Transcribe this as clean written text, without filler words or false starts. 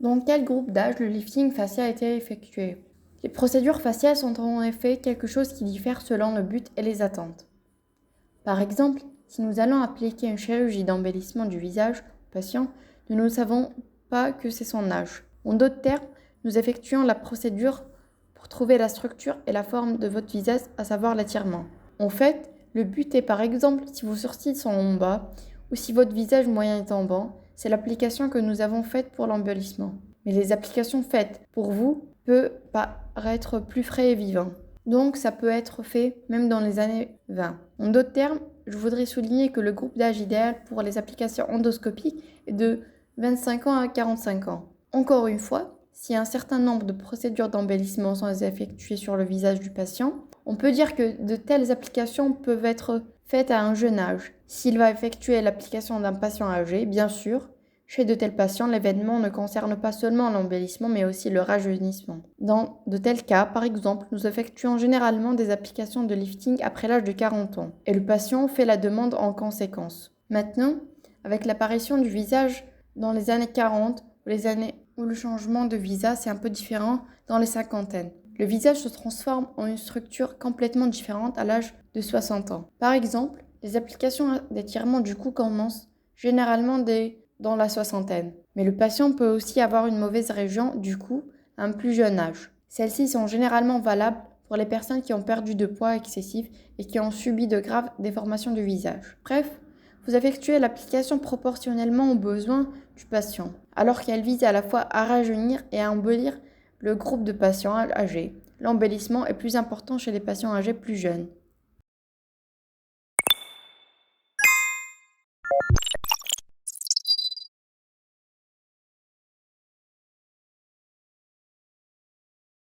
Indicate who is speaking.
Speaker 1: Dans quel groupe d'âge le lifting facial a été effectué? Les procédures faciales sont en effet quelque chose qui diffère selon le but et les attentes. Par exemple, si nous allons appliquer une chirurgie d'embellissement du visage au patient, nous ne savons pas que c'est son âge. En d'autres termes, nous effectuons la procédure pour trouver la structure et la forme de votre visage, à savoir l'étirement. En fait, le but est par exemple si vos sourcils sont en bas ou si votre visage moyen est en bas, c'est l'application que nous avons faite pour l'embellissement. Mais les applications faites pour vous peuvent paraître plus frais et vivants. Donc ça peut être fait même dans les années 20. En d'autres termes, je voudrais souligner que le groupe d'âge idéal pour les applications endoscopiques est de 25 ans à 45 ans. Encore une fois, si un certain nombre de procédures d'embellissement sont effectuées sur le visage du patient, on peut dire que de telles applications peuvent être faites à un jeune âge. S'il va effectuer l'application d'un patient âgé, bien sûr, chez de tels patients, l'événement ne concerne pas seulement l'embellissement, mais aussi le rajeunissement. Dans de tels cas, par exemple, nous effectuons généralement des applications de lifting après l'âge de 40 ans, et le patient fait la demande en conséquence. Maintenant, avec l'apparition du visage dans les années 40, ou les années où le changement de visage c'est un peu différent dans les cinquantaines, le visage se transforme en une structure complètement différente à l'âge de 60 ans. Par exemple, les applications d'étirement du cou commencent généralement dans la soixantaine. Mais le patient peut aussi avoir une mauvaise région du cou à un plus jeune âge. Celles-ci sont généralement valables pour les personnes qui ont perdu de poids excessif et qui ont subi de graves déformations du visage. Bref, vous effectuez l'application proportionnellement aux besoins du patient, alors qu'elle vise à la fois à rajeunir et à embellir le groupe de patients âgés. L'embellissement est plus important chez les patients âgés plus jeunes.